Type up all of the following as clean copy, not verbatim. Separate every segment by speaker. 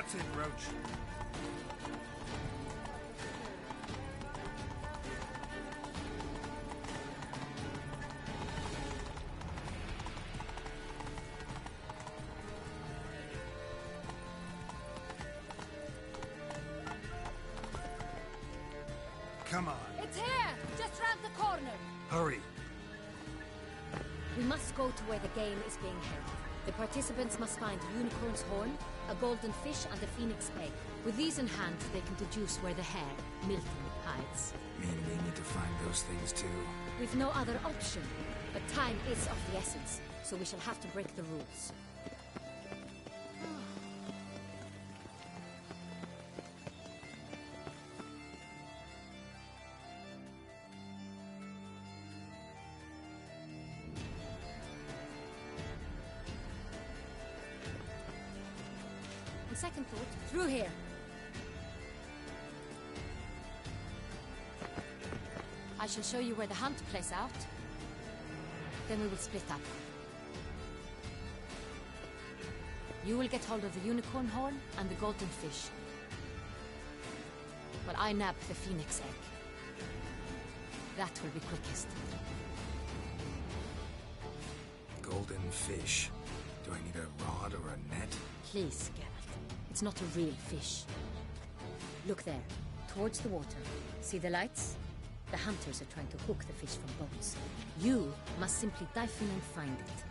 Speaker 1: That's it, Roach. Come on.
Speaker 2: It's here! Just round the corner!
Speaker 1: Hurry.
Speaker 2: We must go to where the game is being held. The participants must find a unicorn's horn, a golden fish, and a phoenix egg. With these in hand, they can deduce where the hare, Milton, hides.
Speaker 1: Mean we need to find those things too.
Speaker 2: We've no other option. But time is of the essence, so we shall have to break the rules. Second thought, through here. I shall show you where the hunt plays out. Then we will split up. You will get hold of the unicorn horn and the golden fish. While I nab the phoenix egg. That will be quickest.
Speaker 1: Golden fish. Do I need a rod or a net?
Speaker 2: Please, Geralt. It's not a real fish. Look there, towards the water. See the lights? The hunters are trying to hook the fish from boats. You must simply dive in and find it.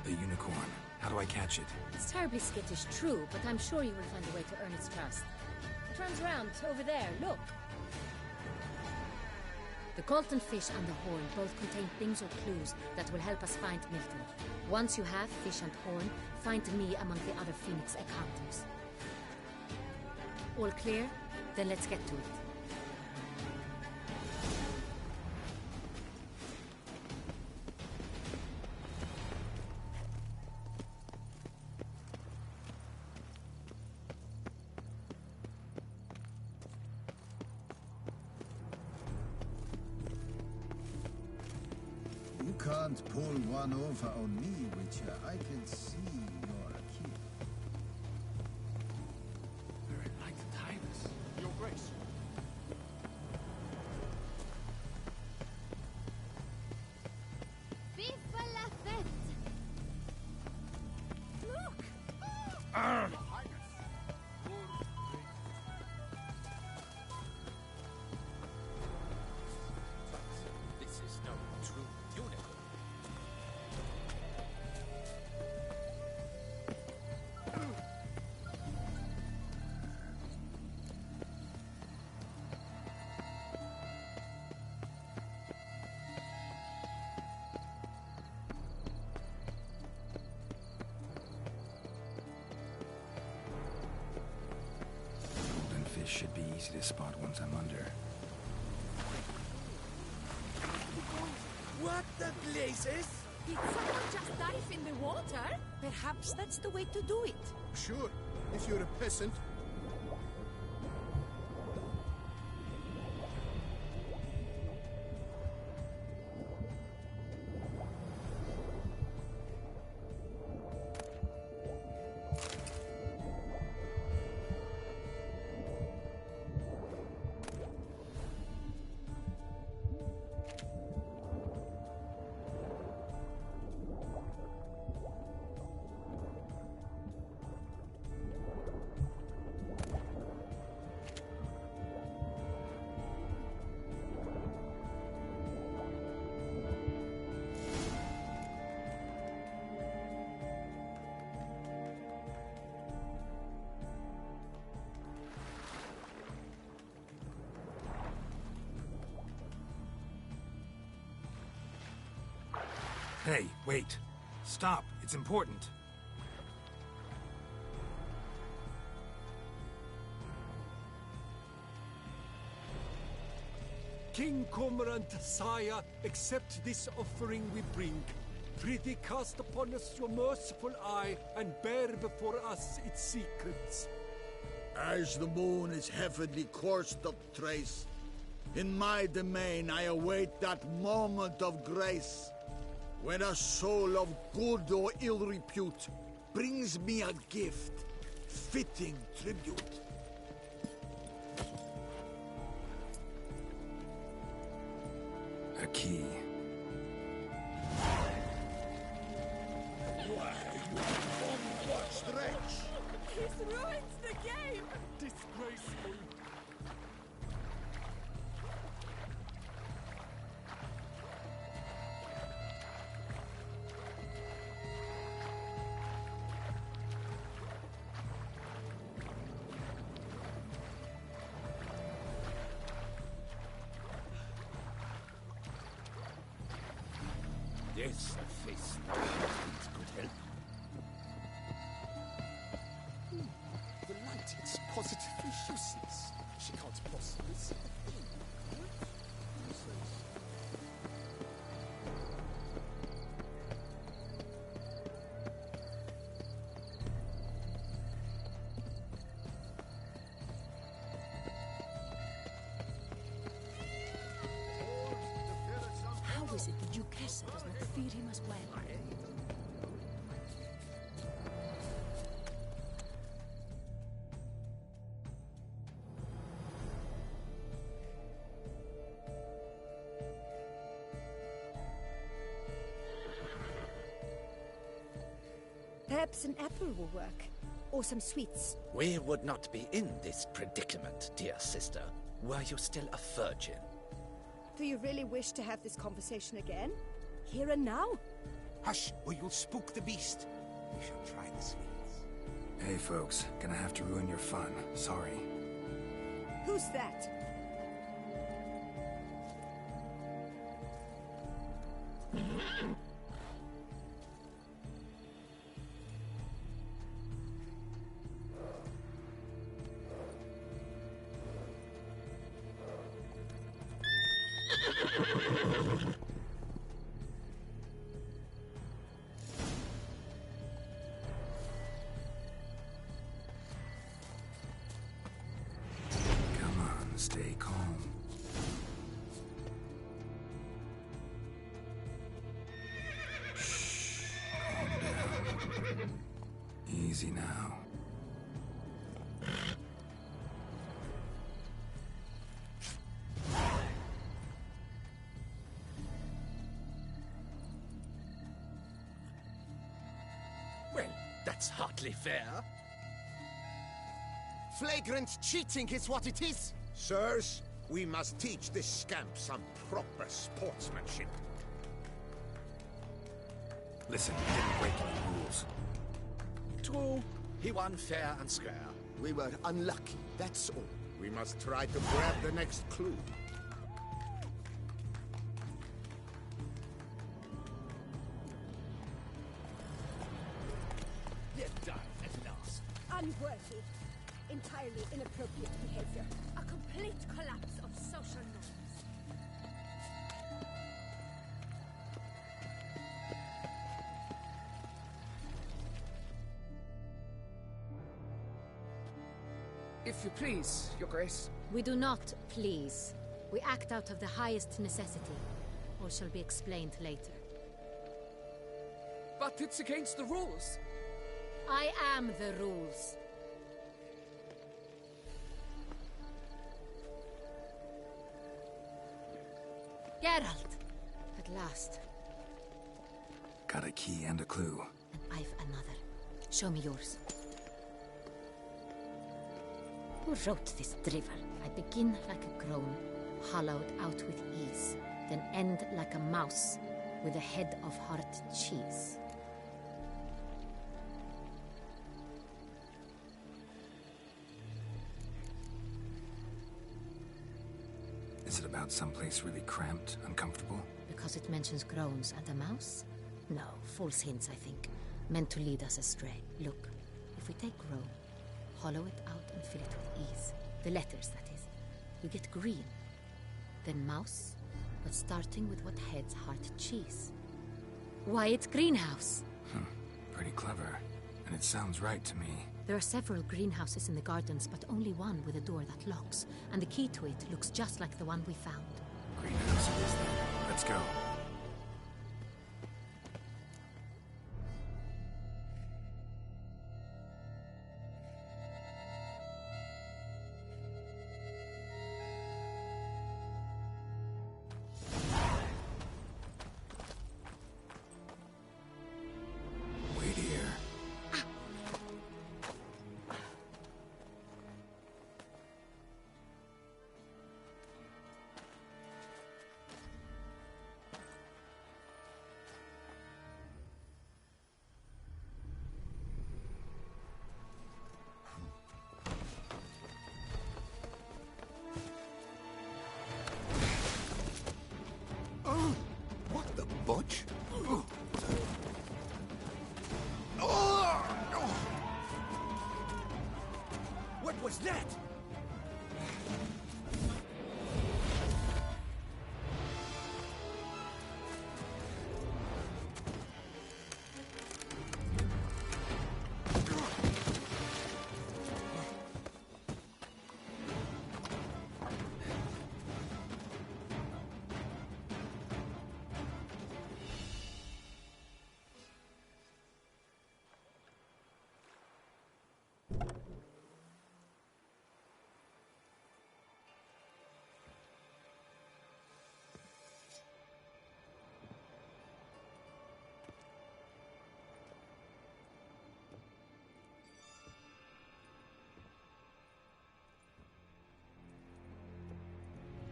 Speaker 1: The unicorn. How do I catch it?
Speaker 2: It's terribly skittish, true, but I'm sure you will find a way to earn its trust. It runs around over there, look. The golden fish and the horn both contain things or clues that will help us find Milton. Once you have fish and horn, find me among the other Phoenix Egg hunters. All clear? Then let's get to it.
Speaker 3: You can't pull one over on me, Witcher. I can see you're a kid.
Speaker 4: Very light Highness. Your Grace.
Speaker 2: Vive la fête! Look!
Speaker 4: Your Highness. This is no true unicorn.
Speaker 1: Golden fish should be easy to spot once I'm under.
Speaker 5: What the blazes?
Speaker 6: Did someone just dive in the water? Perhaps that's the way to do it.
Speaker 4: Sure, if you're a peasant.
Speaker 1: Hey, wait. Stop. It's important.
Speaker 7: King Cormorant, sire, accept this offering we bring. Prithee cast upon us your merciful eye, and bear before us its secrets.
Speaker 5: As the moon is heavily coursed of trace, in my domain I await that moment of grace, when a soul of good or ill repute brings me a gift. Fitting tribute.
Speaker 1: A key.
Speaker 5: What stretch?
Speaker 6: This ruins the game!
Speaker 7: Disgraceful.
Speaker 4: Yes, a face no husbands could help. The light is positively useless. She can't possibly see a thing.
Speaker 6: How is it the Duchessa does not fear him as well? Perhaps an apple will work. Or some sweets.
Speaker 8: We would not be in this predicament, dear sister, were you still a virgin.
Speaker 6: Do you really wish to have this conversation again? Here and now?
Speaker 4: Hush, or you'll spook the beast. We shall try the sweets.
Speaker 1: Hey folks, gonna have to ruin your fun. Sorry.
Speaker 6: Who's that?
Speaker 1: Come on, stay calm. Shh. Calm down. Easy now.
Speaker 8: Well, that's hardly fair.
Speaker 4: Flagrant cheating is what it is.
Speaker 5: Sirs, we must teach this scamp some proper sportsmanship.
Speaker 1: Listen, he didn't break any rules.
Speaker 8: True, he won fair and square.
Speaker 4: We were unlucky, that's all.
Speaker 5: We must try to grab the next clue.
Speaker 4: Let die at last.
Speaker 6: Unworthy. Entirely inappropriate behavior. A complete collapse of social norms.
Speaker 9: If you please, Your Grace.
Speaker 2: We do not, please. We act out of the highest necessity. All shall be explained later.
Speaker 9: But it's against the rules.
Speaker 2: I am the rules. Geralt! At last.
Speaker 1: Got a key and a clue.
Speaker 2: And I've another. Show me yours. Who wrote this drivel? I begin like a groan, hollowed out with ease, then end like a mouse, with a head of hard cheese.
Speaker 1: Is it about someplace really cramped, uncomfortable?
Speaker 2: Because it mentions groans and a mouse? No, false hints, I think. Meant to lead us astray. Look, if we take groan, hollow it out and fill it with ease. The letters, that is. We get green. Then mouse, but starting with what heads heart cheese. Why, it's greenhouse!
Speaker 1: Pretty clever. And it sounds right to me.
Speaker 2: There are several greenhouses in the gardens, but only one with a door that locks. And the key to it looks just like the one we found.
Speaker 1: Greenhouse it is then. Let's go.
Speaker 7: What was that?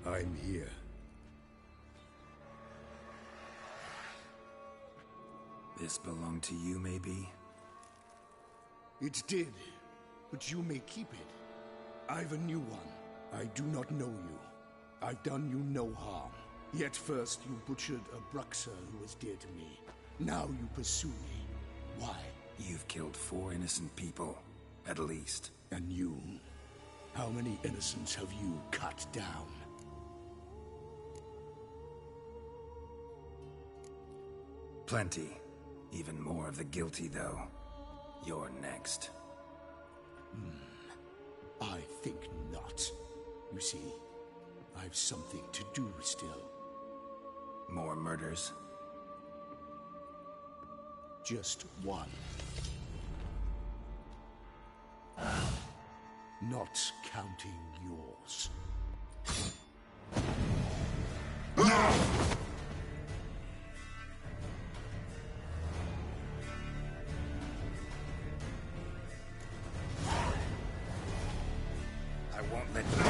Speaker 1: I'm here. This belonged to you, maybe?
Speaker 4: It did, but you may keep it. I've a new one. I do not know you. I've done you no harm. Yet first you butchered a Bruxer who was dear to me. Now you pursue me. Why?
Speaker 1: You've killed 4 innocent people, at least.
Speaker 4: And you? How many innocents have you cut down?
Speaker 1: Plenty. Even more of the guilty, though. You're next.
Speaker 4: I think not. You see, I've something to do still.
Speaker 1: More murders?
Speaker 4: Just one. Not counting yours.
Speaker 1: I won't let you.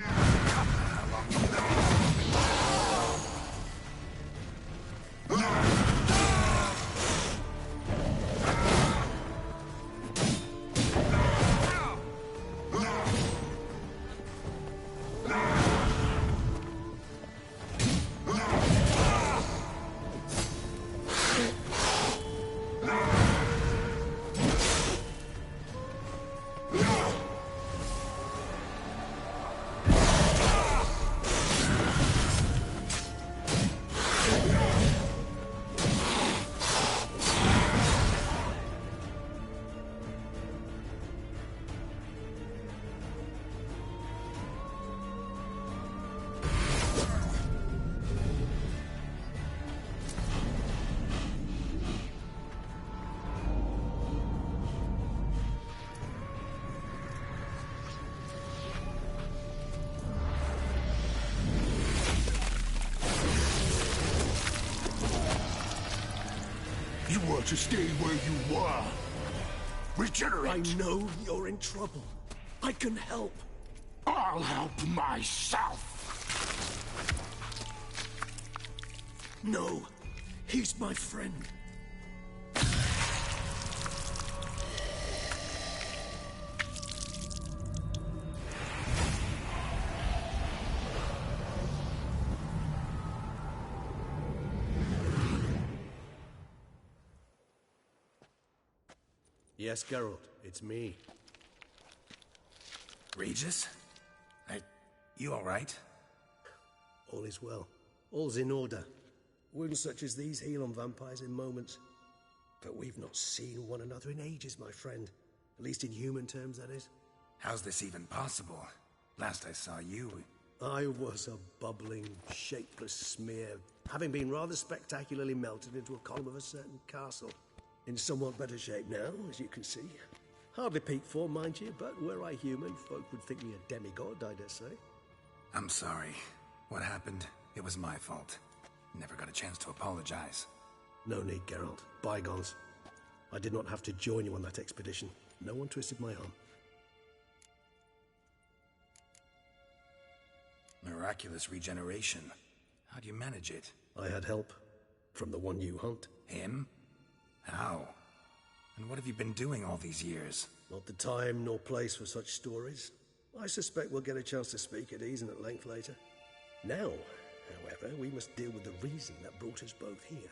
Speaker 1: How long you
Speaker 4: You want to stay where you were. Regenerate.
Speaker 7: I know you're in trouble. I can help.
Speaker 4: I'll help myself.
Speaker 7: No, he's my friend.
Speaker 10: Yes, Geralt, it's me.
Speaker 1: Regis? You alright?
Speaker 10: All is well. All's in order. Wounds such as these heal on vampires in moments. But we've not seen one another in ages, my friend. At least in human terms, that is.
Speaker 1: How's this even possible? Last I saw you...
Speaker 10: I was a bubbling, shapeless smear, having been rather spectacularly melted into a column of a certain castle. In somewhat better shape now, as you can see. Hardly peak form, mind you, but were I human, folk would think me a demigod, I dare say.
Speaker 1: I'm sorry. What happened? It was my fault. Never got a chance to apologize.
Speaker 10: No need, Geralt. Bygones. I did not have to join you on that expedition. No one twisted my arm.
Speaker 1: Miraculous regeneration. How'd you manage it?
Speaker 10: I had help. From the one you hunt.
Speaker 1: Him? How? And what have you been doing all these years?
Speaker 10: Not the time nor place for such stories. I suspect we'll get a chance to speak at ease and at length later. Now, however, we must deal with the reason that brought us both here.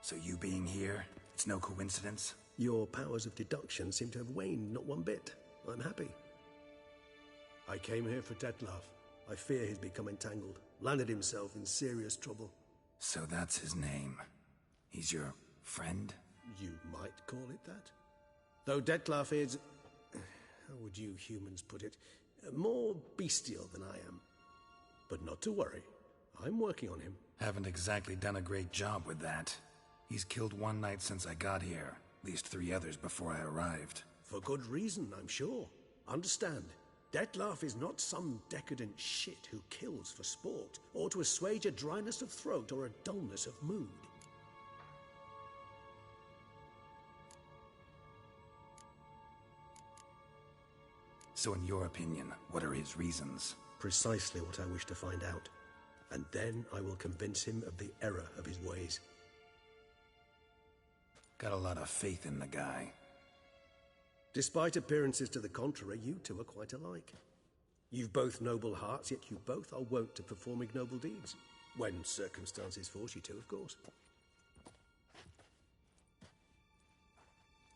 Speaker 1: So you being here, it's no coincidence?
Speaker 10: Your powers of deduction seem to have waned not one bit. I'm happy. I came here for Detlef. I fear he's become entangled, landed himself in serious trouble.
Speaker 1: So that's his name. He's your friend?
Speaker 10: You might call it that. Though Detlef is, how would you humans put it, more bestial than I am. But not to worry. I'm working on him.
Speaker 1: Haven't exactly done a great job with that. He's killed one knight since I got here. At least 3 others before I arrived.
Speaker 10: For good reason, I'm sure. Understand, Detlef is not some decadent shit who kills for sport, or to assuage a dryness of throat or a dullness of mood.
Speaker 1: So in your opinion, what are his reasons?
Speaker 10: Precisely what I wish to find out. And then I will convince him of the error of his ways.
Speaker 1: Got a lot of faith in the guy.
Speaker 10: Despite appearances to the contrary, you two are quite alike. You've both noble hearts, yet you both are wont to perform ignoble deeds. When circumstances force you to, of course.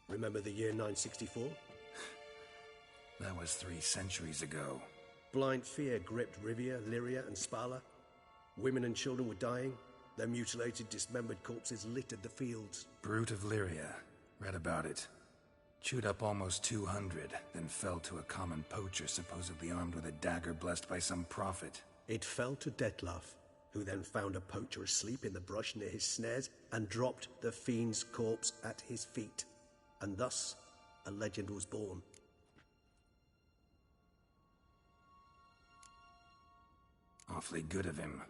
Speaker 10: Remember the year 964?
Speaker 1: That was 3 centuries ago.
Speaker 10: Blind fear gripped Rivia, Lyria, and Spala. Women and children were dying. Their mutilated, dismembered corpses littered the fields.
Speaker 1: Brute of Lyria. Read about it. Chewed up almost 200, then fell to a common poacher supposedly armed with a dagger blessed by some prophet.
Speaker 10: It fell to Detlef, who then found a poacher asleep in the brush near his snares and dropped the fiend's corpse at his feet. And thus, a legend was born.
Speaker 1: Awfully good of him.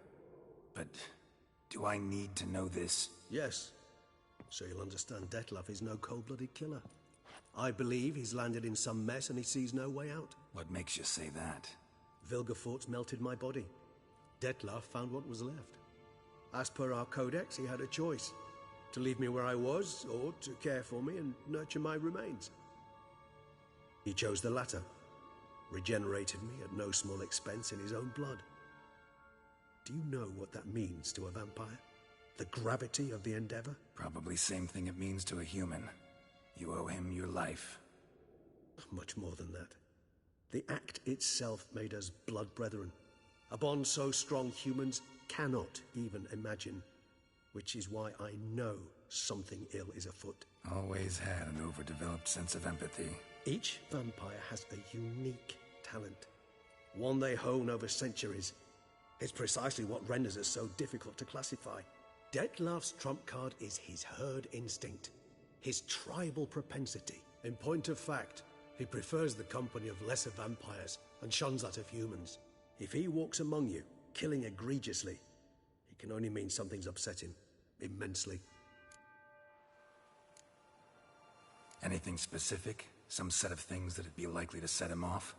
Speaker 1: But do I need to know this?
Speaker 10: Yes. So you'll understand Detlef is no cold-blooded killer. I believe he's landed in some mess and he sees no way out.
Speaker 1: What makes you say that?
Speaker 10: Vilgefortz melted my body. Detlef found what was left. As per our codex, he had a choice. To leave me where I was, or to care for me and nurture my remains. He chose the latter. Regenerated me at no small expense in his own blood. Do you know what that means to a vampire? The gravity of the endeavor?
Speaker 1: Probably same thing it means to a human. You owe him your life.
Speaker 10: Much more than that. The act itself made us blood brethren. A bond so strong humans cannot even imagine. Which is why I know something ill is afoot.
Speaker 1: Always had an overdeveloped sense of empathy.
Speaker 10: Each vampire has a unique talent. One they hone over centuries. It's precisely what renders us so difficult to classify. Detlef's trump card is his herd instinct. His tribal propensity. In point of fact, he prefers the company of lesser vampires and shuns that of humans. If he walks among you, killing egregiously, it can only mean something's upset him. Immensely.
Speaker 1: Anything specific? Some set of things that'd be likely to set him off?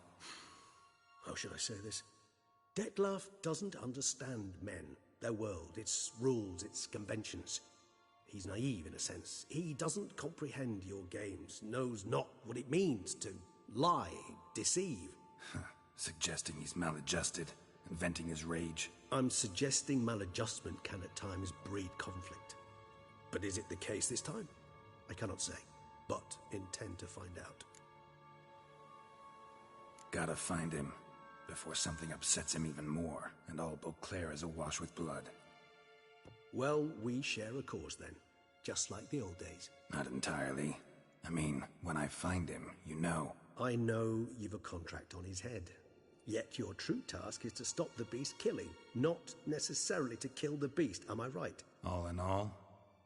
Speaker 10: How should I say this? Detlef doesn't understand men, their world, its rules, its conventions. He's naive in a sense. He doesn't comprehend your games, knows not what it means to lie, deceive.
Speaker 1: Suggesting he's maladjusted and venting his rage.
Speaker 10: I'm suggesting maladjustment can at times breed conflict. But is it the case this time? I cannot say, but intend to find out.
Speaker 1: Gotta find him, before something upsets him even more, and all Beauclair is awash with blood.
Speaker 10: Well, we share a cause then, just like the old days.
Speaker 1: Not entirely. I mean, when I find him, you know.
Speaker 10: I know you've a contract on his head. Yet your true task is to stop the beast killing, not necessarily to kill the beast, am I right?
Speaker 1: All in all,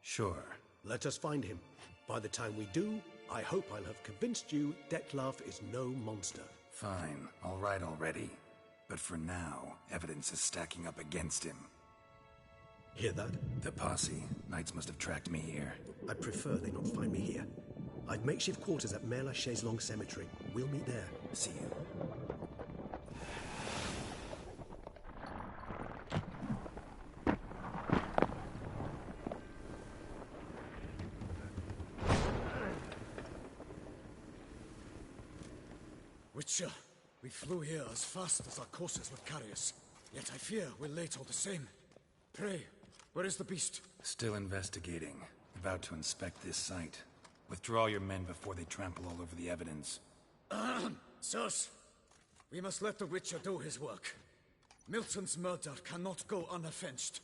Speaker 1: sure.
Speaker 10: Let us find him. By the time we do, I hope I'll have convinced you Detlef is no monster.
Speaker 1: Fine, all right already. But for now, evidence is stacking up against him.
Speaker 10: Hear that?
Speaker 1: The posse. Knights must have tracked me here.
Speaker 10: I prefer they not find me here. I've makeshift quarters at Mère Lachaise Long Cemetery. We'll meet there.
Speaker 1: See you.
Speaker 11: Witcher, we flew here as fast as our courses would carry us. Yet I fear we're late all the same. Pray, where is the beast?
Speaker 1: Still investigating. About to inspect this site. Withdraw your men before they trample all over the evidence.
Speaker 11: Sirs, we must let the Witcher do his work. Milton's murder cannot go unavenged.